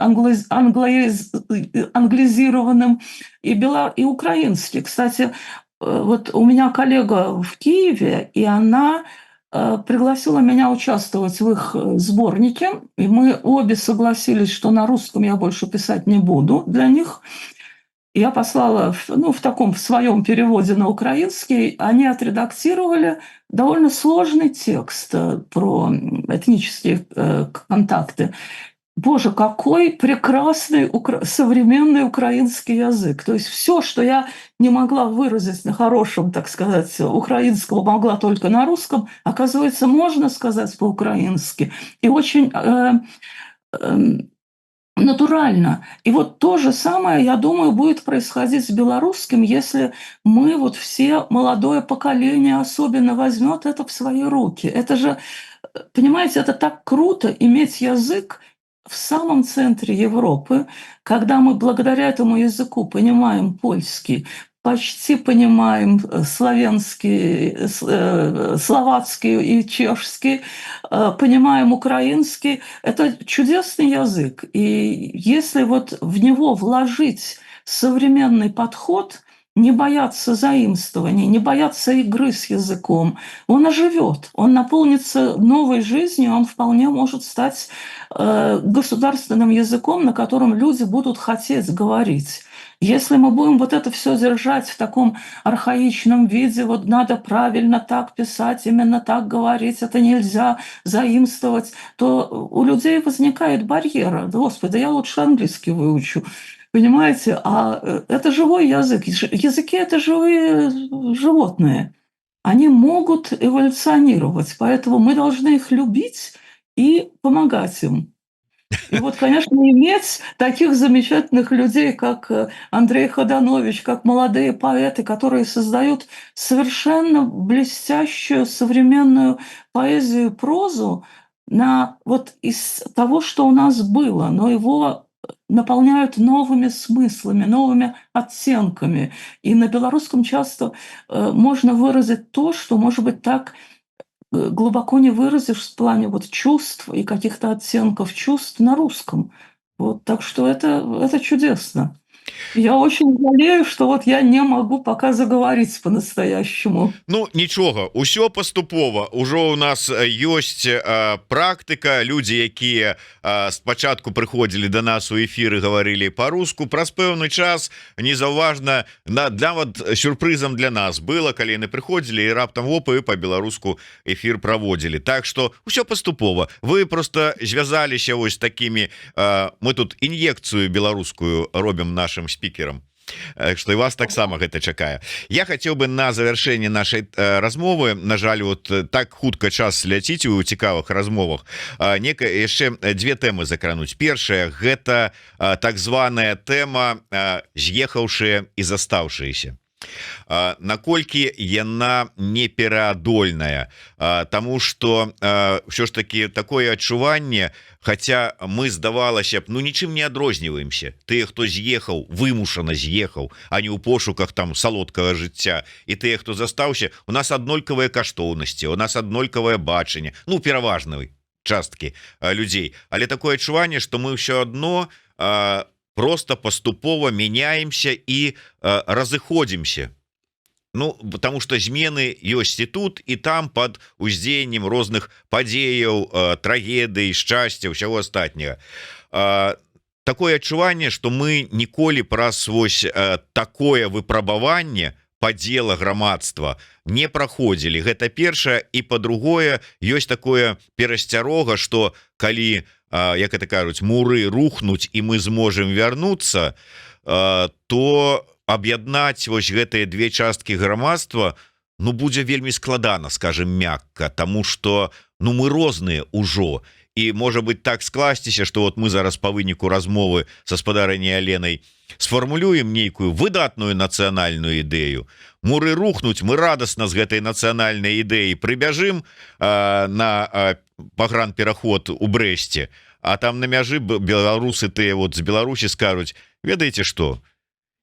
англизированным, и украинский. Кстати, вот у меня коллега в Киеве, и она пригласила меня участвовать в их сборнике, и мы обе согласились, что на русском я больше писать не буду для них. Я послала в своем переводе на украинский, они отредактировали довольно сложный текст про этнические контакты. Боже, какой прекрасный современный украинский язык. То есть все, что я не могла выразить на хорошем, так сказать, украинском, могла только на русском, оказывается, можно сказать по-украински. И очень натурально. И вот то же самое, я думаю, будет происходить с белорусским, если мы, вот все молодое поколение особенно, возьмет это в свои руки. Это же, понимаете, это так круто иметь язык в самом центре Европы, когда мы благодаря этому языку понимаем польский, почти понимаем славянский, словацкий и чешский, понимаем украинский. Это чудесный язык. И если вот в него вложить современный подход, не бояться заимствований, не бояться игры с языком, он оживет, он наполнится новой жизнью, он вполне может стать государственным языком, на котором люди будут хотеть говорить. Если мы будем вот это все держать в таком архаичном виде, вот надо правильно так писать, именно так говорить, это нельзя заимствовать, то у людей возникает барьер. Господи, я лучше английский выучу. Понимаете? А это живой язык. Языки – это живые животные. Они могут эволюционировать, поэтому мы должны их любить и помогать им. И вот, конечно, иметь таких замечательных людей, как Андрей Ходанович, как молодые поэты, которые создают совершенно блестящую современную поэзию и прозу вот из того, что у нас было, но его наполняют новыми смыслами, новыми оттенками. И на белорусском часто можно выразить то, что, может быть, так глубоко не выразишь в плане вот чувств и каких-то оттенков чувств на русском. Вот, так что это чудесно. Я очень жалею, что вот я не могу пока заговорить по-настоящему. Ну нічога, усё паступова. Ужо у нас ёсць практыка, людзі, якія спачатку прыходзілі да нас у эфіры, гаварылі па-руску, праз пэўны час незаўважна нават сюрпрызам для нас было, калі яны прыходзілі і раптам опы па-беларуску эфір праводзілі. Так што ўсё паступова. Вы просто звязаліся вось такімі, мы тут ін'екцыю беларускую робім нашим спікерам. Что и вас таксама гэта чакае. Я хотел бы на завершэнне нашай размовы, на жаль, вот так хутка час ляціць у цікавых размовах, яшчэ две тэмы закрануць. Першая гэта так званая тэма з'ехаўшыя і застаўшыеся. Наколькі яна непераадольная, тому что ўсё ж таки такое адчуванне, хотя мы, здавалася б, ну нічым не адрозніваемся, тыя, хто з'ехаў, вымушана з'ехаў, а не ў пошуках там салодкага жыцця, і тыя, хто застаўся, у нас аднолькавыя каштоўнасці, у нас аднолькавае бачанне, ну пераважнай часткі людзей, але такое адчуванне, что мы ўсё адно просто поступова меняемся и разыходзімся. Ну, потому что змены ёсць і тут, і там под уздзеяннем розных падзеяў, трагедый, шчасця, ўсяго астатняга. Такое адчуванне, что мы ніколі праз вось такое выпрабаванне падзела грамадства не праходзілі. Гэта першае, і па-другое, ёсць такое перасцярога, что калі, як это кажуць, муры рухнуць і мы зможам вярнуцца, то аб'яднаць вось гэтыя две часткі грамадства, ну будзе вельмі складана, скажем мякка, тому что ну мы розныя ўжо, і можа быть так скласціся, что вот мы зараз па выніку размовы са спадарыняй Аленай сфармулюем нейкую выдатную нацыянальную ідэю. Муры рухнуць, мы радасна з гэтай нацыянальнай ідэі прыбяжым на пагранпераход у Брэсце, а там на мяжы беларусы тыя вот з Беларусі скажуць: ведаеце што,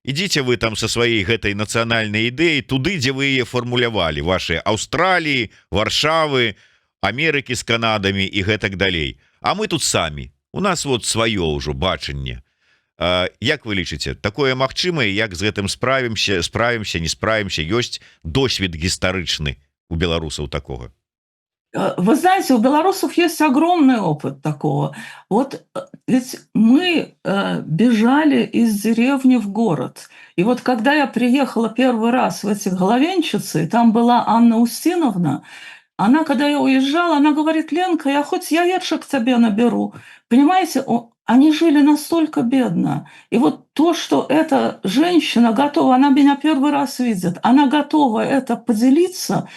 ідзіце вы там со сваёй гэтай нацыянальнай ідэі туды, дзе вы яе фармулявалі, ваши Аўстраліі, Варшавы, Амерыкі з Канадамі і гэтак далей. А мы тут самі, у нас вот сваё ўжо бачанне. Як вы лічыце, такое магчымае, як з гэтым справімся, не справімся, ёсць досвед гістарычны у беларусаў такога? Вы знаете, у белорусов есть огромный опыт такого. Вот ведь мы бежали из деревни в город. И вот когда я приехала первый раз в эти Головенчицы, там была Анна Устиновна, она, когда я уезжала, она говорит: Ленка, я хоть яичек тебе наберу. Понимаете, они жили настолько бедно. И вот то, что эта женщина готова, она меня первый раз видит, она готова это поделиться,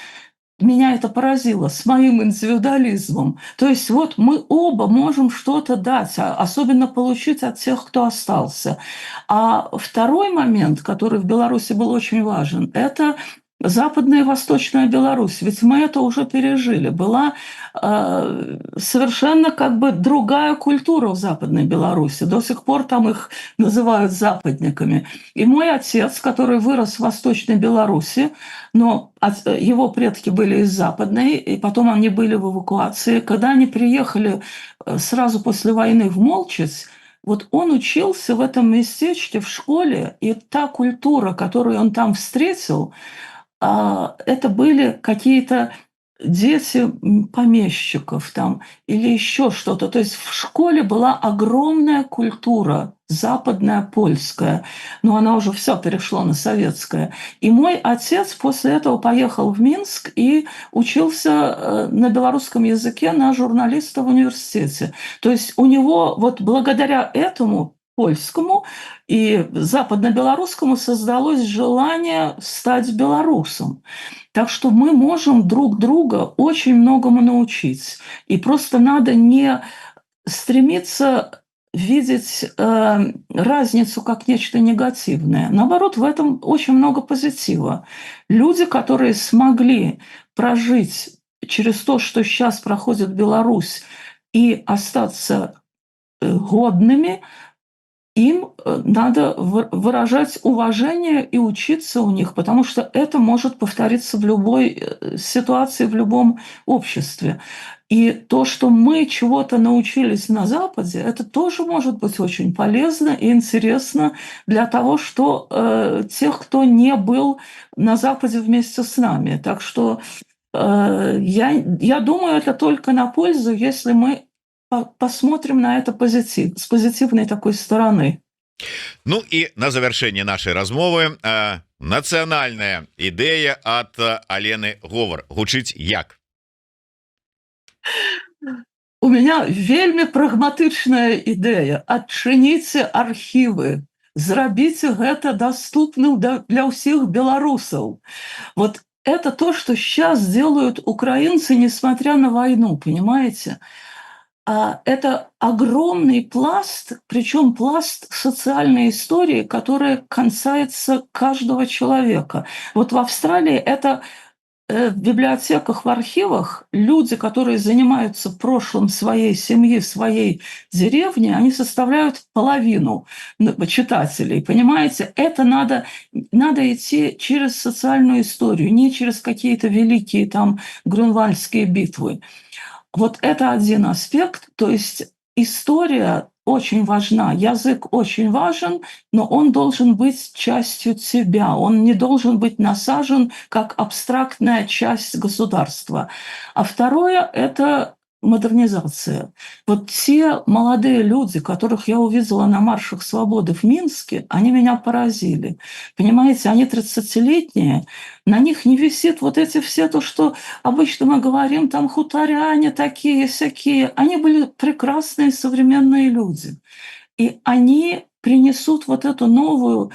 меня это поразило с моим индивидуализмом. То есть вот мы оба можем что-то дать, особенно получить от тех, кто остался. А второй момент, который в Беларуси был очень важен, это Западная и Восточная Беларусь. Ведь мы это уже пережили. Была совершенно как бы другая культура в Западной Беларуси. До сих пор там их называют западниками. И мой отец, который вырос в Восточной Беларуси, но его предки были из Западной, и потом они были в эвакуации. Когда они приехали сразу после войны в Молчиц, вот он учился в этом местечке в школе, и та культура, которую он там встретил, это были какие-то дети помещиков там или еще что-то. То есть в школе была огромная культура, западная, польская, но она уже все перешло на советское. И мой отец после этого поехал в Минск и учился на белорусском языке на журналиста в университете. То есть у него вот благодаря этому польскому и западно-белорусскому создалось желание стать белорусом. Так что мы можем друг друга очень многому научить. И просто надо не стремиться видеть разницу как нечто негативное. Наоборот, в этом очень много позитива. Люди, которые смогли прожить через то, что сейчас проходит Беларусь, и остаться годными, им надо выражать уважение и учиться у них, потому что это может повториться в любой ситуации, в любом обществе. И то, что мы чего-то научились на Западе, это тоже может быть очень полезно и интересно для того, что тех, кто не был на Западе вместе с нами. Так что я думаю, это только на пользу, если мы посмотрим на это с позитивной такой стороны. Ну і на завяршэнне нашай размовы нацыянальная ідэя ад Алены Говор гучыць як? У меня вельмі прагматычная ідэя. Адчыніце архівы, зрабіце гэта даступным для ўсіх беларусаў. Вот это то, что сейчас делают украинцы, несмотря на войну, понимаете? Это огромный пласт, причем пласт социальной истории, которая касается каждого человека. Вот в Австралии это в библиотеках, в архивах люди, которые занимаются прошлым своей семьи, своей деревни, они составляют половину читателей, понимаете? Это надо идти через социальную историю, не через какие-то великие там грюнвальдские битвы. Вот это один аспект, то есть история очень важна, язык очень важен, но он должен быть частью тебя, он не должен быть насажен как абстрактная часть государства. А второе – это модернизация. Вот те молодые люди, которых я увидела на маршах свободы в Минске, они меня поразили. Понимаете, они 30-летние, на них не висит вот эти все то, что обычно мы говорим, там хуторяне такие-сякие. Они были прекрасные современные люди. И они принесут вот эту новую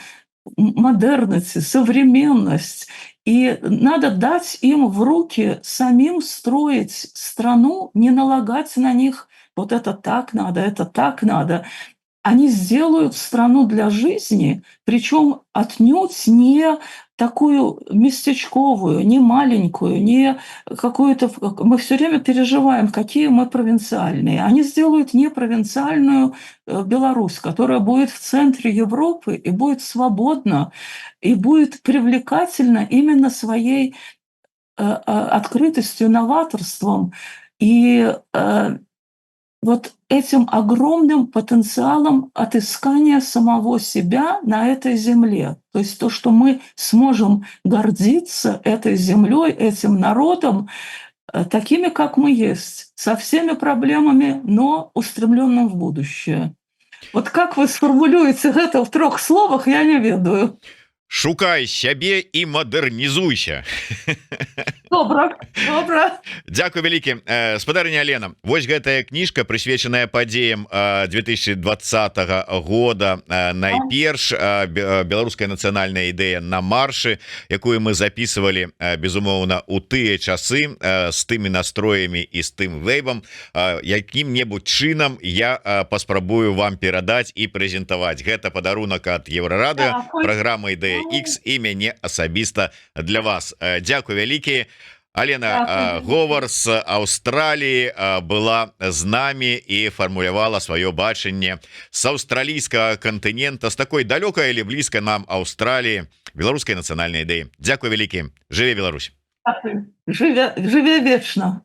модерность, современность. И надо дать им в руки самим строить страну, не налагать на них вот это так надо, это так надо. Они сделают страну для жизни, причем отнюдь не такую местечковую, не маленькую, не какую-то... Мы все время переживаем, какие мы провинциальные. Они сделают не провинциальную Беларусь, которая будет в центре Европы и будет свободна, и будет привлекательна именно своей открытостью, новаторством и вот этим огромным потенциалом отыскания самого себя на этой земле. То есть то, что мы сможем гордиться этой землей, этим народом, такими, как мы есть, со всеми проблемами, но устремленным в будущее. Вот как вы сформулируете это в 3 словах, я не ведаю. Шукай сябе і мадэрнізуйся. Добра. Дзякуй вялікі. Спадарыня Алена, вось гэтая кніжка, прысвечаная падзеям 2020 года. Найперш беларуская нацыянальная ідэя на маршы, якую мы записывалі, безумоўна, у тыя часы з тымі настроямі і з тым вэйбам. Якім-небудзь чынам я паспрабую вам перадаць і прэзентаваць. Гэта падарунак ад Еўрарадыё, праграма «Ідэя X» і мяне асабіста для вас. Дзякуй вялікі. Алена Говор з Аўстраліі была з намі і фармулявала сваё бачанне з аўстралійскага кантынента, з такой далёкай или блізкай нам Аўстраліі, беларускай нацыянальнай ідэі. Дзякуй вялікі. Жыве Беларусь. Жыве вечна.